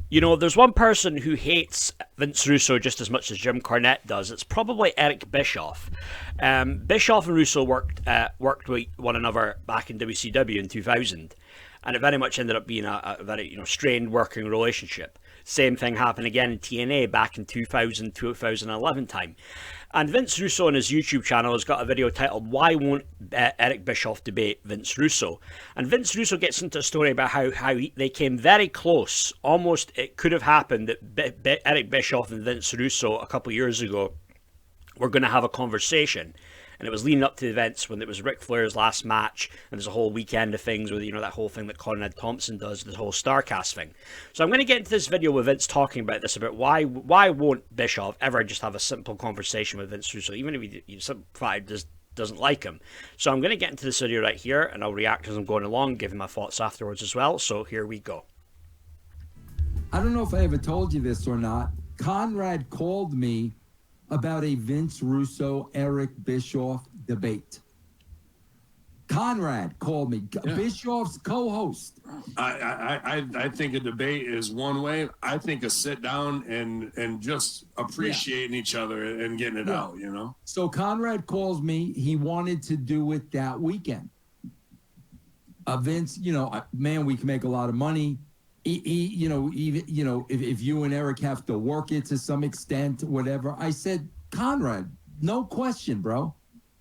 You know, there's one person who hates Vince Russo just as much as Jim Cornette does. It's probably Eric Bischoff. Bischoff and Russo worked with one another back in WCW in 2000, and it very much ended up being a very strained working relationship. Same thing happened again in TNA back in 2000, 2011 time. And Vince Russo on his YouTube channel has got a video titled "Why Won't Eric Bischoff Debate Vince Russo?" And Vince Russo gets into a story about how they came very close. Almost it could have happened that Eric Bischoff and Vince Russo a couple of years ago were going to have a conversation. And it was leading up to the events when it was Ric Flair's last match, and there's a whole weekend of things with, that whole thing that Conrad Thompson does, the whole StarCast thing. So I'm going to get into this video with Vince talking about this, about why won't Bischoff ever just have a simple conversation with Vince Russo, even if he doesn't like him. So I'm going to get into this video right here, and I'll react as I'm going along, giving my thoughts afterwards as well. So here we go. I don't know if I ever told you this or not. Conrad called me about a Vince Russo, Eric Bischoff debate. Conrad called me, yeah. Bischoff's co-host. I think a debate is one way. I think a sit down and just appreciating each other and getting it out, So Conrad calls me. He wanted to do it that weekend. Vince, man, we can make a lot of money. If you and Eric have to work it to some extent, whatever. I said, Conrad, no question, bro.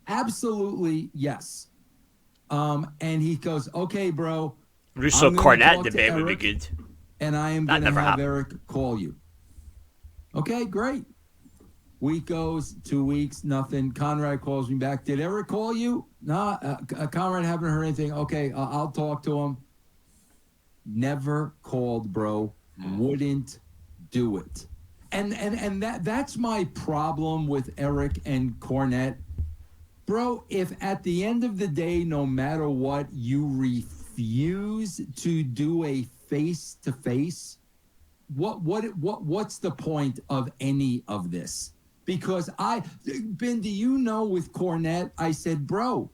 Absolutely, yes. And he goes, okay, bro. Russo Cornette debate would be good. And I am going to have Eric call you. Okay, great. Week goes, 2 weeks, nothing. Conrad calls me back. Did Eric call you? No, Conrad, haven't heard anything. Okay, I'll talk to him. Never called, bro. Wouldn't do it. And that's my problem with Eric and Cornette. Bro, if at the end of the day, no matter what, you refuse to do a face-to-face, what's the point of any of this? Because Ben, do you know with Cornette, I said, bro,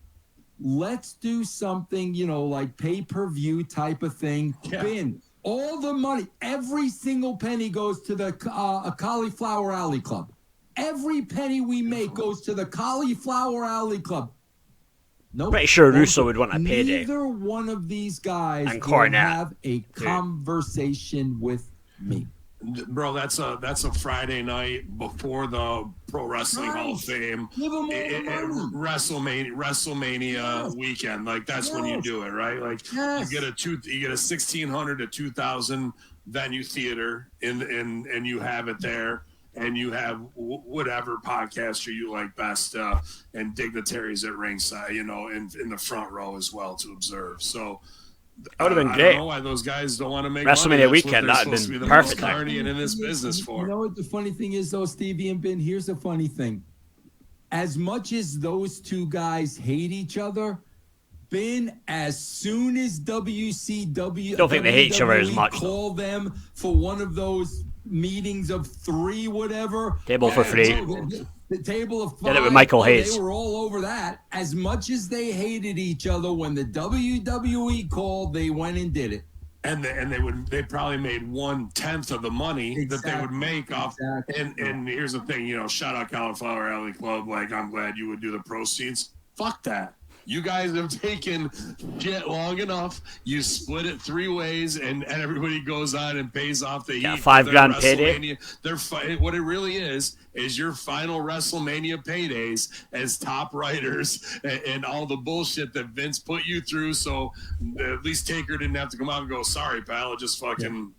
let's do something, like pay-per-view type of thing. Yeah. Ben, all the money, every single penny goes to the Cauliflower Alley Club. Every penny we make goes to the Cauliflower Alley Club. Nope. Pretty sure Russo would want a payday. Neither one of these guys will have a conversation with me. Bro, that's a Friday night before the Pro Wrestling Hall of Fame. WrestleMania weekend. Like that's when you do it, right? Like you get a 1,600 to 2,000 venue theater and you have it there, and you have whatever podcaster you like best, and dignitaries at ringside, in the front row as well to observe. So. That would have been great. I don't know why those guys don't want to make WrestleMania weekend. That would have been perfect. Partying in this business for. You know what the funny thing is, though, Stevie and Ben? Here's the funny thing. As much as those two guys hate each other, Ben, as soon as WCW, don't think they hate each other as much. Call them for one of those meetings of three, whatever. Table for free. The table of five. Did it with Michael Hayes. They were all over that. As much as they hated each other, when the WWE called, they went and did it. And they probably made 1/10 of the money that they would make off. And here's the thing, shout out Cauliflower Alley Club. Like, I'm glad you would do the proceeds. Fuck that. You guys have taken shit long enough. You split it 3 ways, and everybody goes on and pays off the heat. $5,000 payday. What it really is your final WrestleMania paydays as top writers and all the bullshit that Vince put you through. So at least Taker didn't have to come out and go, sorry, pal. It just fucking,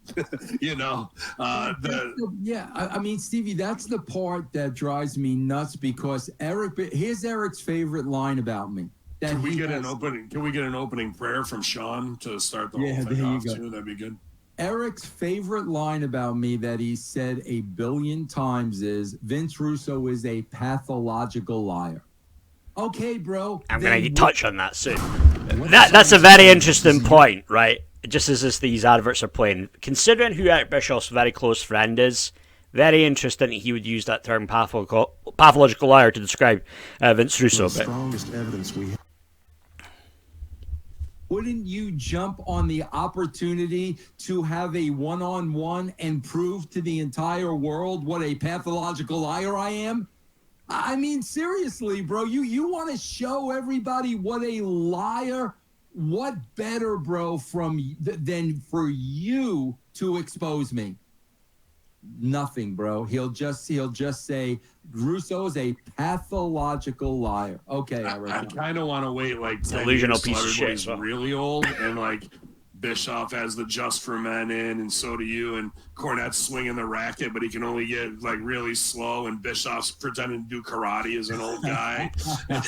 I mean, Stevie, that's the part that drives me nuts because here's Eric's favorite line about me. Can we get an opening prayer from Sean to start the whole thing off too? That'd be good. Eric's favorite line about me that he said 1 billion times is Vince Russo is a pathological liar. Okay, bro. I'm going to touch on that soon. That's a very interesting point, right? Just as these adverts are playing. Considering who Eric Bischoff's very close friend is, very interesting that he would use that term pathological liar to describe Vince Russo. The strongest evidence we have. Wouldn't you jump on the opportunity to have a one-on-one and prove to the entire world what a pathological liar I am? I mean, seriously, bro, you want to show everybody what a liar? What better, bro, than for you to expose me? Nothing, bro. He'll just say Russo's a pathological liar. Okay, I kind of want to wait like 10 delusional years piece of shit. Everybody's really old, and like Bischoff has the Just for Men in, and so do you. And Cornette's swinging the racket, but he can only get like really slow. And Bischoff's pretending to do karate as an old guy. I'm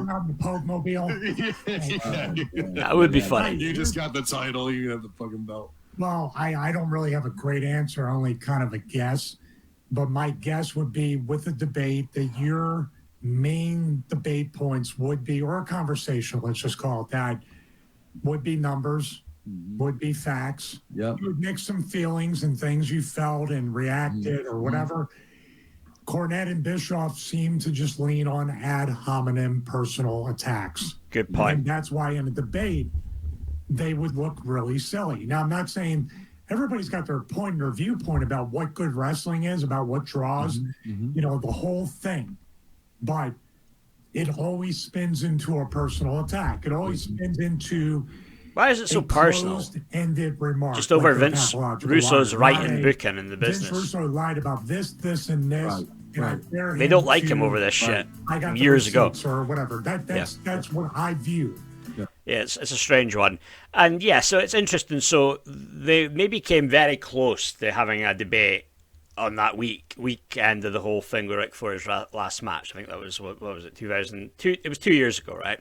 not the Pope Mobile. That would be funny. You just got the title. You have the fucking belt. Well, I don't really have a great answer, only kind of a guess. But my guess would be with the debate that your main debate points would be, or a conversation, let's just call it that, would be numbers, would be facts. Yep. You would mix some feelings and things you felt and reacted or whatever. Cornette and Bischoff seem to just lean on ad hominem personal attacks. Good point. And that's why in a debate, they would look really silly. Now, I'm not saying everybody's got their point and their viewpoint about what good wrestling is, about what draws, you know, the whole thing. But it always spins into a personal attack. It always spins into why is it so personal? Ended remark. Just over Vince Russo's writing booking in the business. Vince Russo lied about this, and this. Right. And they don't like him over this shit I got years ago. Or whatever. That's what I view. Yeah, it's a strange one. And yeah, so it's interesting. So they maybe came very close to having a debate on that weekend of the whole thing with Ric Flair's last match. I think that was, what was it, 2002? It was 2 years ago, right?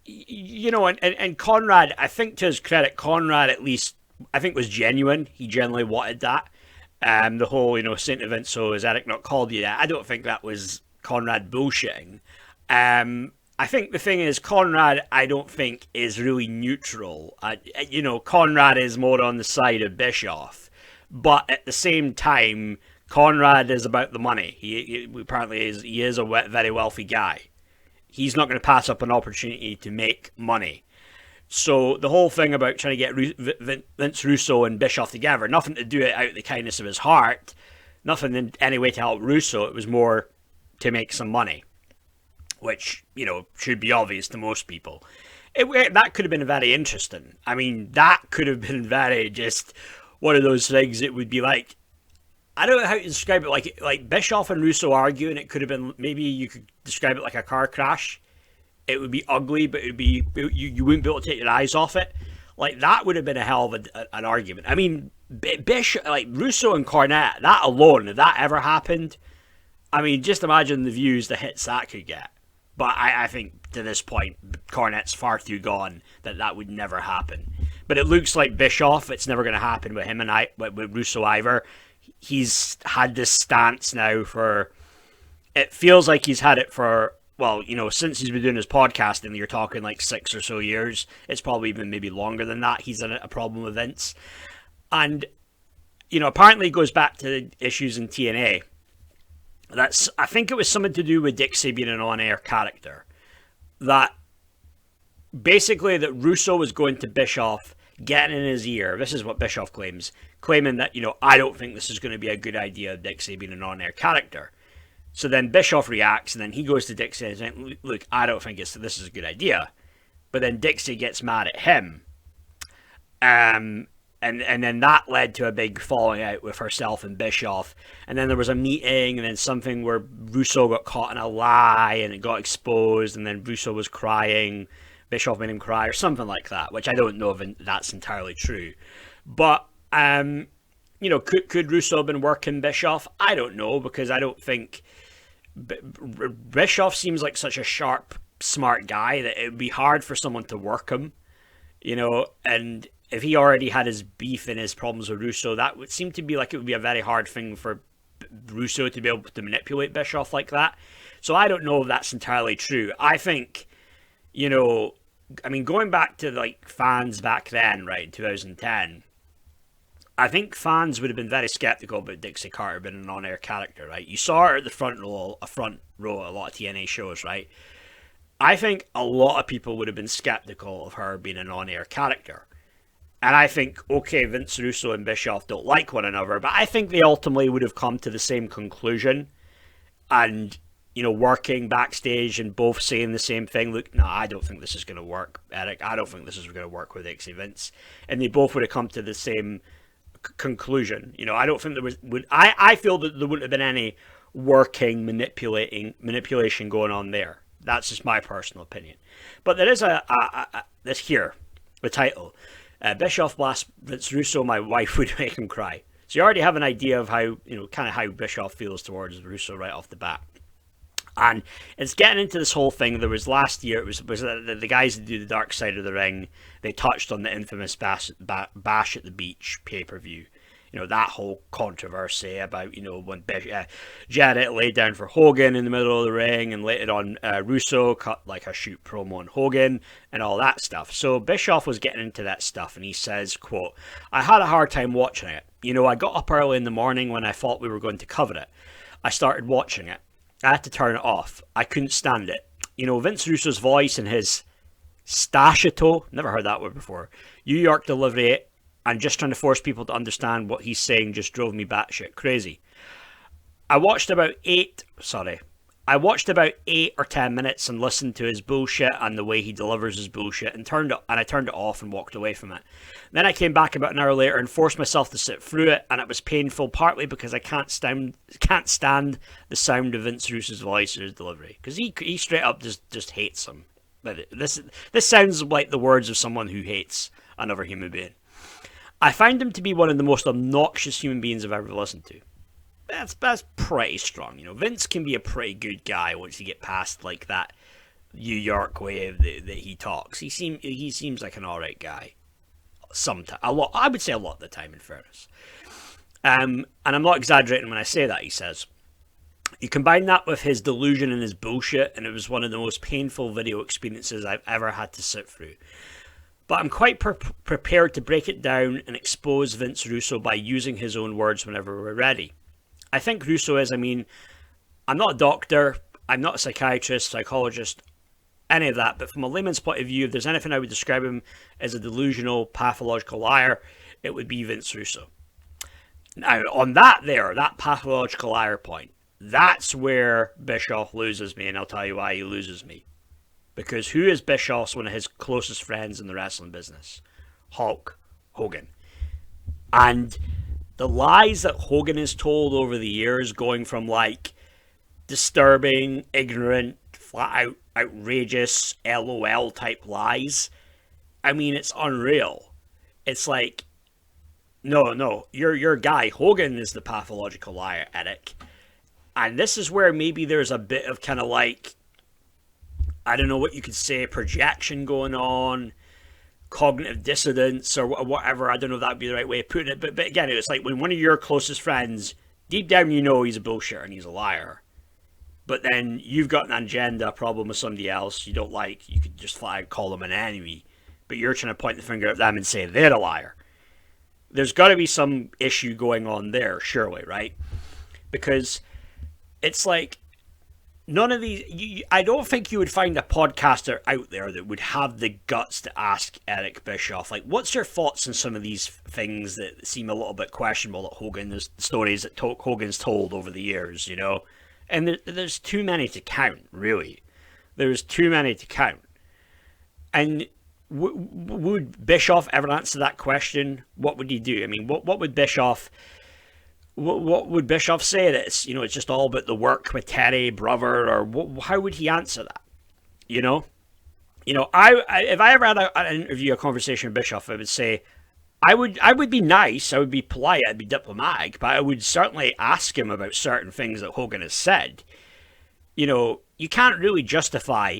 You know, and Conrad, I think to his credit, Conrad at least, I think was genuine. He genuinely wanted that. The whole, you know, Saint Vince, so has Eric not called you that? I don't think that was Conrad bullshitting. I think the thing is, Conrad, I don't think is really neutral. You know, Conrad is more on the side of Bischoff, but at the same time, Conrad is about the money. He apparently is. He is a very wealthy guy. He's not going to pass up an opportunity to make money. So the whole thing about trying to get Vince Russo and Bischoff together, nothing to do it out of the kindness of his heart, nothing in any way to help Russo. It was more to make some money, which, you know, should be obvious to most people. That could have been very interesting. I mean, that could have been very just one of those things. It would be like, I don't know how to describe it, like Bischoff and Russo arguing. It could have been, maybe you could describe it like a car crash. It would be ugly, but it would be, you wouldn't be able to take your eyes off it. Like, that would have been a hell of an argument. I mean, like Russo and Cornette, that alone, if that ever happened, I mean, just imagine the views, the hits that could get. But I think to this point, Cornette's far too gone that would never happen. But it looks like Bischoff, it's never going to happen with him and with Russo either. He's had this stance now for, it feels like he's had it for, well, you know, since he's been doing his podcasting, you're talking like 6 or so years. It's probably even maybe longer than that. He's had a problem with Vince. And, you know, apparently it goes back to the issues in TNA. I think it was something to do with Dixie being an on-air character. That basically that Russo was going to Bischoff, getting in his ear. This is what Bischoff claims, claiming that, you know, I don't think this is going to be a good idea, Dixie being an on-air character. So then Bischoff reacts, and then he goes to Dixie and says, look, I don't think this is a good idea. But then Dixie gets mad at him. And then that led to a big falling out with herself and Bischoff. And then there was a meeting, and then something where Russo got caught in a lie, and it got exposed, and then Russo was crying. Bischoff made him cry, or something like that, which I don't know if that's entirely true. But, you know, could Russo have been working Bischoff? I don't know, because I don't think... Bischoff seems like such a sharp, smart guy that it would be hard for someone to work him, you know, and if he already had his beef and his problems with Russo, that would seem to be like it would be a very hard thing for Russo to be able to manipulate Bischoff like that. So I don't know if that's entirely true. I think, you know, I mean, going back to like fans back then, right, in 2010, I think fans would have been very skeptical about Dixie Carter being an on-air character, right? You saw her at the front row at a lot of TNA shows, right? I think a lot of people would have been skeptical of her being an on-air character. And I think, okay, Vince Russo and Bischoff don't like one another, but I think they ultimately would have come to the same conclusion and, you know, working backstage and both saying the same thing. Look, no, I don't think this is going to work, Eric. I don't think this is going to work with XC Vince. And they both would have come to the same conclusion. You know, I don't think there was... I feel that there wouldn't have been any working, manipulation going on there. That's just my personal opinion. But there is this here, the title... Bischoff blasts Vince Russo, my wife would make him cry. So you already have an idea of how, you know, kind of how Bischoff feels towards Russo right off the bat. And it's getting into this whole thing. There was last year, it was the guys that do the Dark Side of the Ring, they touched on the infamous Bash at the Beach pay-per-view. You know, that whole controversy about, you know, when Jarrett laid down for Hogan in the middle of the ring, and later on Russo cut like a shoot promo on Hogan and all that stuff. So Bischoff was getting into that stuff, and he says, quote, I had a hard time watching it. You know, I got up early in the morning when I thought we were going to cover it. I started watching it. I had to turn it off. I couldn't stand it. You know, Vince Russo's voice and his staccato, never heard that word before, New York delivery, and just trying to force people to understand what he's saying just drove me batshit crazy. I watched about 8 or 10 minutes and listened to his bullshit and the way he delivers his bullshit, and I turned it off and walked away from it. Then I came back about an hour later and forced myself to sit through it, and it was painful, partly because I can't stand the sound of Vince Russo's voice or his delivery, because he straight up just hates him. But this sounds like the words of someone who hates another human being. I find him to be one of the most obnoxious human beings I've ever listened to. That's pretty strong, you know. Vince can be a pretty good guy once you get past like that New York way that he talks. He seems like an alright guy. Sometimes, I would say a lot of the time, in fairness. And I'm not exaggerating when I say that. He says, you combine that with his delusion and his bullshit, and it was one of the most painful video experiences I've ever had to sit through. But I'm quite prepared to break it down and expose Vince Russo by using his own words whenever we're ready. I think Russo is, I'm not a doctor, I'm not a psychiatrist, psychologist, any of that, but from a layman's point of view, if there's anything I would describe him as a delusional, pathological liar, it would be Vince Russo. Now, on that pathological liar point, that's where Bischoff loses me, and I'll tell you why he loses me. Because who is Bischoff's one of his closest friends in the wrestling business? Hulk Hogan. And the lies that Hogan has told over the years, going from like disturbing, ignorant, flat out outrageous LOL type lies, it's unreal. It's like, no, your guy Hogan is the pathological liar, Eric. And this is where maybe there's a bit of kind of like, I don't know what you could say, projection going on, cognitive dissonance or whatever. I don't know if that would be the right way of putting it. But again, it's like when one of your closest friends, deep down you know he's a bullshitter and he's a liar. But then you've got an agenda, a problem with somebody else you don't like. You could just flat out call them an enemy. But you're trying to point the finger at them and say they're a liar. There's got to be some issue going on there, surely, right? Because it's like, none of these... I don't think you would find a podcaster out there that would have the guts to ask Eric Bischoff, like, what's your thoughts on some of these things that seem a little bit questionable that the stories that Hogan's told over the years, you know? And there's too many to count, really. There's too many to count. And would Bischoff ever answer that question? What would he do? What would Bischoff... What would Bischoff say that it's just all about the work with Terry, brother, or how would he answer that? If I ever had an interview, a conversation with Bischoff, I would say, I would be nice, I would be polite, I'd be diplomatic, but I would certainly ask him about certain things that Hogan has said. You can't really justify.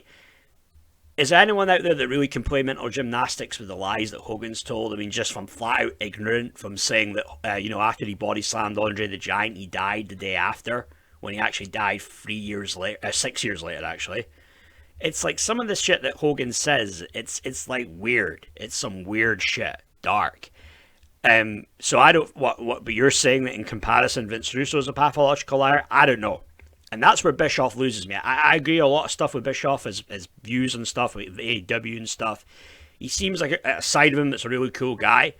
Is there anyone out there that really can play mental gymnastics with the lies that Hogan's told? just from flat out ignorant, from saying that, after he body slammed Andre the Giant, he died the day after, when he actually died 6 years later, actually. It's like some of the shit that Hogan says, it's like weird. It's some weird shit. Dark. So I don't, but you're saying that in comparison, Vince Russo is a pathological liar? I don't know. And that's where Bischoff loses me. I agree a lot of stuff with Bischoff, his views and stuff, with AEW and stuff. He seems like a side of him that's a really cool guy.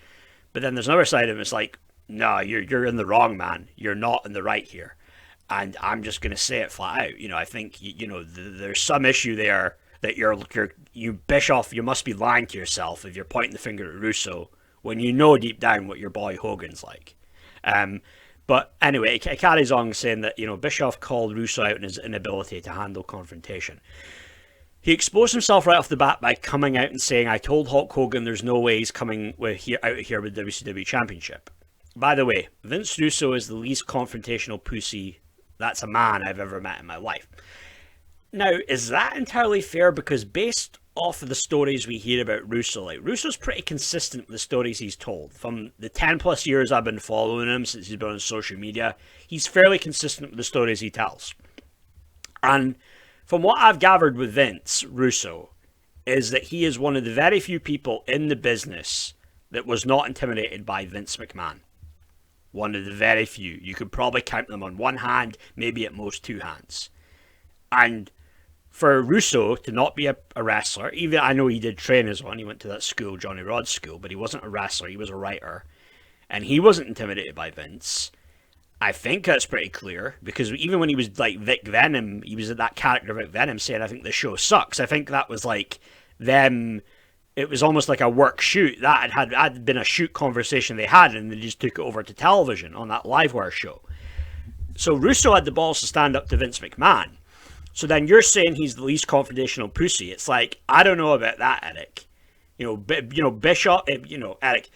But then there's another side of him that's like, no, you're in the wrong, man. You're not in the right here. And I'm just going to say it flat out. You know, I think, there's some issue there that you Bischoff, you must be lying to yourself if you're pointing the finger at Russo when you know deep down what your boy Hogan's like. But anyway, it carries on saying that, Bischoff called Russo out on his inability to handle confrontation. He exposed himself right off the bat by coming out and saying, I told Hulk Hogan there's no way he's coming out here with the WCW Championship. By the way, Vince Russo is the least confrontational pussy that's a man I've ever met in my life. Now, is that entirely fair? Because based off of the stories we hear about Russo, Russo's pretty consistent with the stories he's told. From the 10 plus years I've been following him since he's been on social media, he's fairly consistent with the stories he tells. And from what I've gathered with Vince Russo, is that he is one of the very few people in the business that was not intimidated by Vince McMahon. One of the very few. You could probably count them on one hand, maybe at most two hands. And for Russo to not be a wrestler, even I know he did train as one, he went to that school, Johnny Rod's school, but he wasn't a wrestler, he was a writer. And he wasn't intimidated by Vince. I think that's pretty clear, because even when he was like Vic Venom, he was that character Vic Venom saying, I think the show sucks. I think that was like them, it was almost like a work shoot. That had been a shoot conversation they had, and they just took it over to television on that Livewire show. So Russo had the balls to stand up to Vince McMahon. So then you're saying he's the least confrontational pussy. It's like, I don't know about that, Eric. Bischoff, Eric,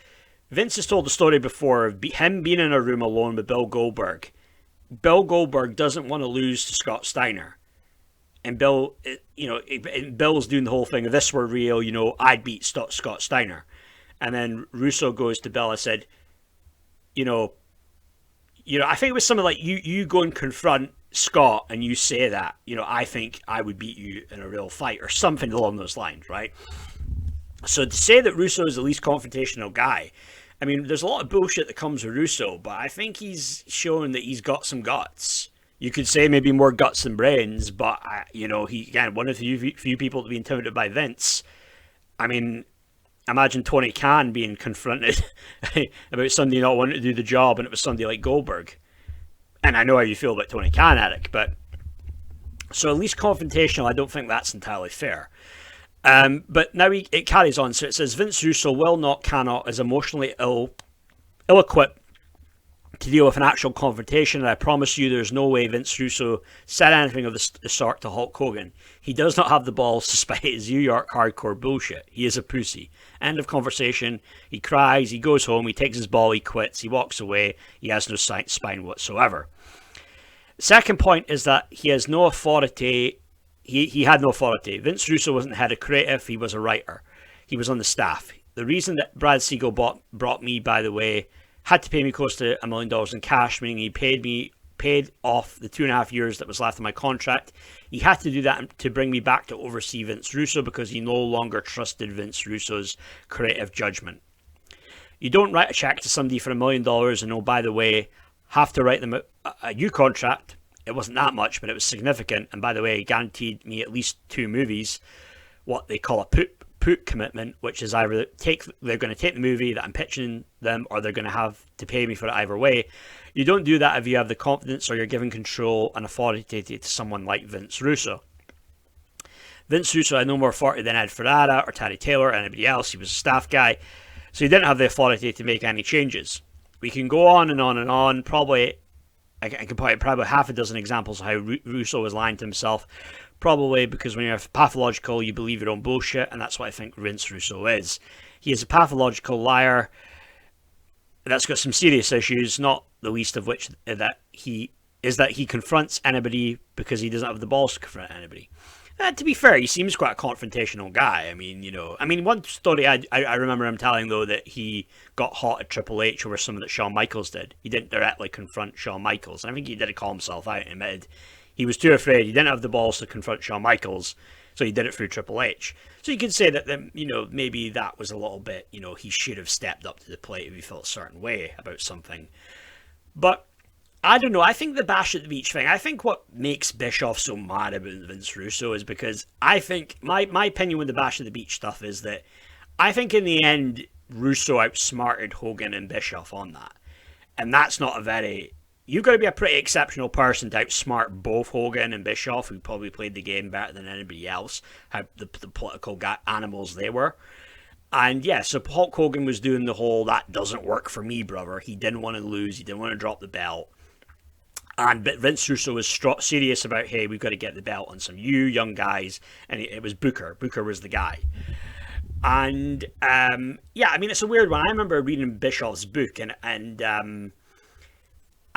Vince has told the story before of him being in a room alone with Bill Goldberg. Bill Goldberg doesn't want to lose to Scott Steiner. And Bill's doing the whole thing, if this were real, I'd beat Scott Steiner. And then Russo goes to Bill and said, I think it was something like, you go and confront Scott and you say that, I think I would beat you in a real fight, or something along those lines, right? So to say that Russo is the least confrontational guy, I mean, there's a lot of bullshit that comes with Russo, but I think he's shown that he's got some guts. You could say maybe more guts than brains, but, he, again, one of the few people to be intimidated by Vince. I mean, imagine Tony Khan being confronted about somebody not wanting to do the job, and it was somebody like Goldberg. And I know how you feel about Tony Khan, Eric, but so at least confrontational, I don't think that's entirely fair. But now it carries on. So it says, Vince Russo will not, cannot, is emotionally ill-equipped to deal with an actual confrontation, and I promise you there's no way Vince Russo said anything of the sort to Hulk Hogan. He does not have the balls to spite his New York hardcore bullshit. He is a pussy. End of conversation. He cries, he goes home, he takes his ball, he quits, he walks away, he has no spine whatsoever. Second point is that he has no authority. He had no authority. Vince Russo wasn't the head of creative, he was a writer. He was on the staff. The reason that Brad Siegel brought me, by the way, had to pay me close to $1 million in cash, meaning he paid off the 2.5 years that was left of my contract. He had to do that to bring me back to oversee Vince Russo because he no longer trusted Vince Russo's creative judgment. You don't write a check to somebody for $1 million and, oh, by the way, have to write them a new contract. It wasn't that much, but it was significant. And by the way, it guaranteed me at least 2 movies, what they call a put commitment, which is either they're going to take the movie that I'm pitching them, or they're going to have to pay me for it either way. You don't do that if you have the confidence or you're giving control and authority to someone like Vince Russo. Vince Russo had no more authority than Ed Ferrara or Terry Taylor or anybody else. He was a staff guy, so he didn't have the authority to make any changes. We can go on and on and on. I can probably half a dozen examples of how Russo was lying to himself. Probably because when you're pathological, you believe your own bullshit, and that's what I think Vince Russo is. He is a pathological liar that's got some serious issues, not the least of which that he confronts anybody because he doesn't have the balls to confront anybody. To be fair, he seems quite a confrontational guy. I mean, one story I remember him telling, though, that he got hot at Triple H over something that Shawn Michaels did. He didn't directly confront Shawn Michaels. I think he did call himself out and admitted he was too afraid. He didn't have the balls to confront Shawn Michaels, so he did it through Triple H. So you could say that, maybe that was a little bit, he should have stepped up to the plate if he felt a certain way about something. But I don't know. I think the Bash at the Beach thing, I think what makes Bischoff so mad about Vince Russo is because I think, my opinion with the Bash at the Beach stuff is that I think in the end, Russo outsmarted Hogan and Bischoff on that. And that's not a very... You've got to be a pretty exceptional person to outsmart both Hogan and Bischoff, who probably played the game better than anybody else, how the political animals they were. And yeah, so Hulk Hogan was doing the whole, that doesn't work for me, brother. He didn't want to lose. He didn't want to drop the belt. But Vince Russo was serious about, hey, we've got to get the belt on some young guys. And it was Booker. Booker was the guy. And yeah, I mean, it's a weird one. I remember reading Bischoff's book, and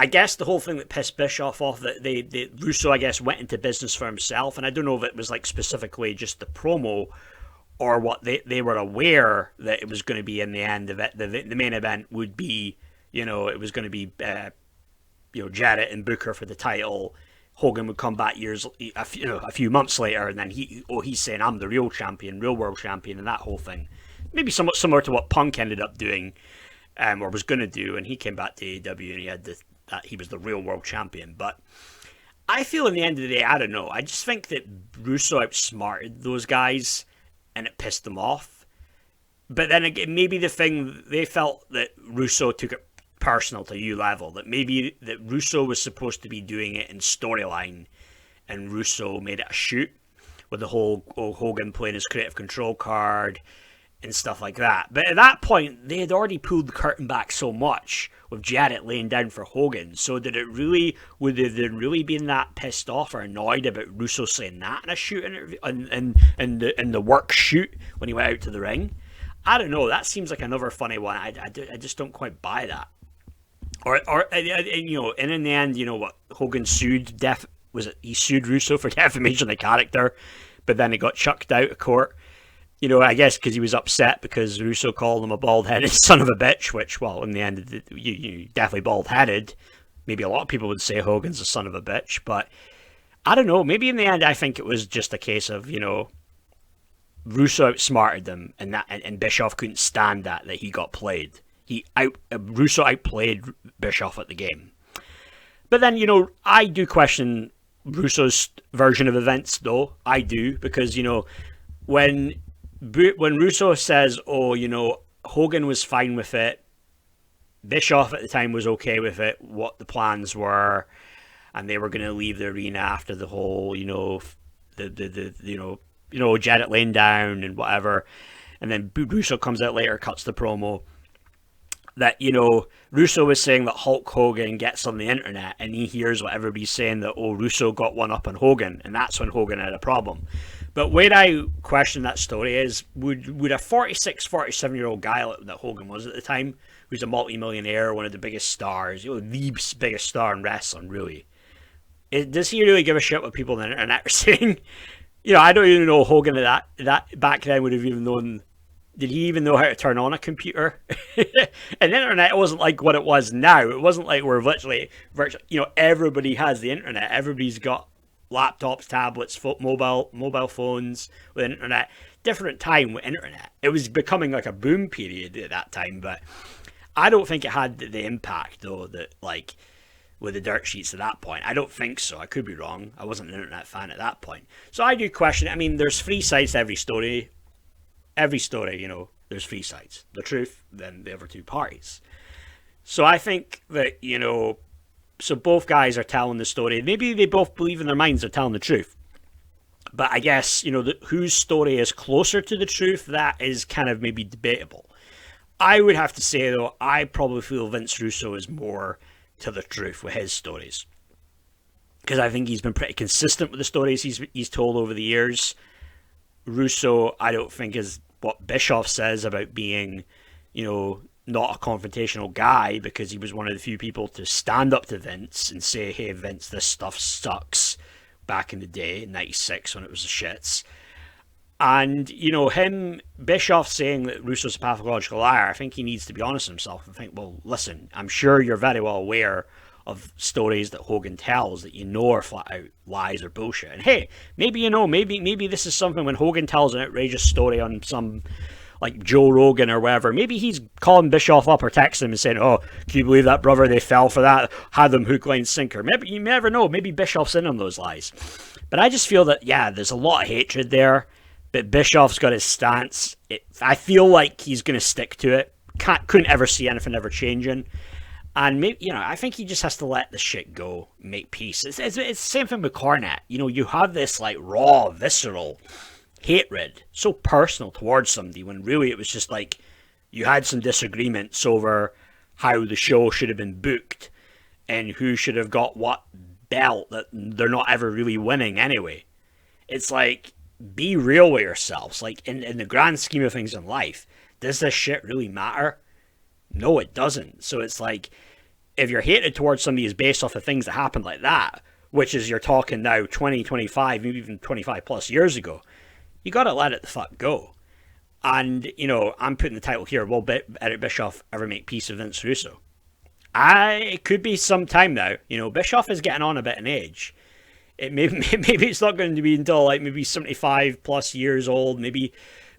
I guess the whole thing that pissed Bischoff off, that Russo, I guess, went into business for himself, and I don't know if it was like specifically just the promo or what they were aware that it was going to be in the end of it. The main event would be, it was going to be, Jarrett and Booker for the title. Hogan would come back a few months later, and then he's saying, I'm the real champion, real world champion, and that whole thing. Maybe somewhat similar to what Punk ended up doing, or was going to do, and he came back to AEW and he had that he was the real world champion. But I feel in the end of the day, I don't know. I just think that Russo outsmarted those guys, and it pissed them off. But then again, maybe the thing, they felt that Russo took it personal to a level, that maybe that Russo was supposed to be doing it in storyline, and Russo made it a shoot with the whole Hogan playing his creative control card and stuff like that. But at that point, they had already pulled the curtain back so much with Jarrett laying down for Hogan. So would they really been that pissed off or annoyed about Russo saying that in a shoot interview, in the work shoot when he went out to the ring? I don't know. That seems like another funny one. I just don't quite buy that. Or and in the end, what Hogan sued? He sued Russo for defamation of character, but then he got chucked out of court. I guess because he was upset because Russo called him a bald-headed son of a bitch, which, well, in the end, you definitely bald-headed. Maybe a lot of people would say Hogan's a son of a bitch, but I don't know. Maybe in the end, I think it was just a case of, Russo outsmarted them, and Bischoff couldn't stand that he got played. Russo outplayed Bischoff at the game. But then, I do question Russo's version of events, though. I do, because, when Russo says, Hogan was fine with it, Bischoff at the time was okay with it, what the plans were, and they were going to leave the arena after the whole, Jarrett laying down and whatever, and then Russo comes out later, cuts the promo, that, Russo was saying that Hulk Hogan gets on the internet, and he hears what everybody's saying, that, Russo got one up on Hogan, and that's when Hogan had a problem. But where I question that story is, would a 46, 47-year-old guy that Hogan was at the time, who's a multi-millionaire, one of the biggest stars, the biggest star in wrestling, really, does he really give a shit what people on the internet are saying? I don't even know Hogan at that back then would have even known. Did he even know how to turn on a computer? And the internet wasn't like what it was now. It wasn't like we're virtually, everybody has the internet. Everybody's got laptops, tablets, mobile phones with internet. Different time with internet. It was becoming like a boom period at that time, but I don't think it had the impact, though, that, with the dirt sheets at that point. I don't think so. I could be wrong. I wasn't an internet fan at that point. So I do question it. I mean, there's three sides to every story. Every story, there's three sides. The truth, then the other two parties. So I think that, so both guys are telling the story. Maybe they both believe in their minds they're telling the truth. But I guess, whose story is closer to the truth, that is kind of maybe debatable. I would have to say, though, I probably feel Vince Russo is more to the truth with his stories. Because I think he's been pretty consistent with the stories he's told over the years. Russo, I don't think, is what Bischoff says about being, not a confrontational guy, because he was one of the few people to stand up to Vince and say, hey, Vince, this stuff sucks, back in the day, in 96, when it was the shits. And, Bischoff saying that Russo's a pathological liar, I think he needs to be honest with himself and think, well, listen, I'm sure you're very well aware of stories that Hogan tells that are flat out lies or bullshit. And hey, maybe maybe this is something when Hogan tells an outrageous story on like Joe Rogan or whatever. Maybe he's calling Bischoff up or texting him and saying, "Oh, can you believe that, brother? They fell for that. Had them hook, line, sinker." Maybe, you never know. Maybe Bischoff's in on those lies. But I just feel that, yeah, there's a lot of hatred there. But Bischoff's got his stance. I feel like he's going to stick to it. Couldn't ever see anything ever changing. And maybe, you know, I think he just has to let the shit go, make peace. It's the same thing with Cornette. You know, you have this like raw, visceral hatred, so personal towards somebody, when really it was just like you had some disagreements over how the show should have been booked and who should have got what belt that they're not ever really winning anyway. It's like, be real with yourselves. Like, in the grand scheme of things in life, does this shit really matter? No, it doesn't. So it's like, if your hatred towards somebody is based off of things that happened like that, which is, you're talking now 20, 25, maybe even 25 plus years ago, you gotta let it the fuck go. And, you know, I'm putting the title here, will Eric Bischoff ever make peace with Vince Russo? It could be some time now. You know, Bischoff is getting on a bit in age. Maybe it's not going to be until like maybe 75 plus years old. Maybe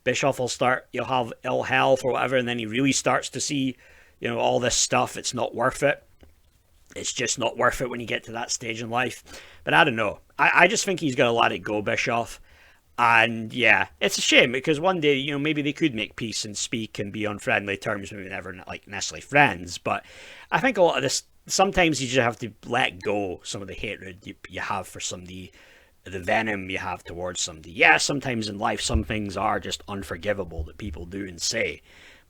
Bischoff will start, you'll have ill health or whatever, and then he really starts to see, you know, all this stuff. It's not worth it. It's just not worth it when you get to that stage in life. But I don't know. I just think he's got to let it go, Bischoff. And yeah, it's a shame, because one day, you know, maybe they could make peace and speak and be on friendly terms, maybe never like necessarily friends. But I think a lot of this, sometimes you just have to let go some of the hatred you have for somebody, the venom you have towards somebody. Yeah, sometimes in life, some things are just unforgivable that people do and say.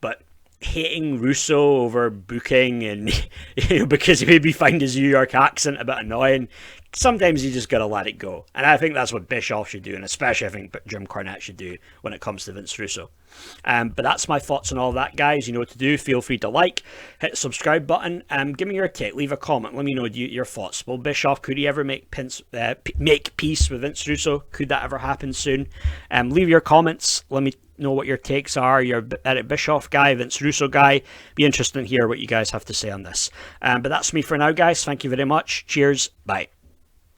But hating Russo over booking and, you know, because he maybe find his New York accent a bit annoying, sometimes you just gotta let it go. And I think that's what Bischoff should do, and especially I think Jim Cornette should do when it comes to Vince Russo. But that's my thoughts on all that, guys. You know what to do. Feel free to like, hit the subscribe button, give me your take, leave a comment, let me know your thoughts. Will Bischoff, could he ever make peace with Vince Russo? Could that ever happen soon? Leave your comments, let me know what your takes are. You're Eric Bischoff guy, Vince Russo guy. Be interesting to hear what you guys have to say on this. But that's me for now, guys. Thank you very much. Cheers. Bye.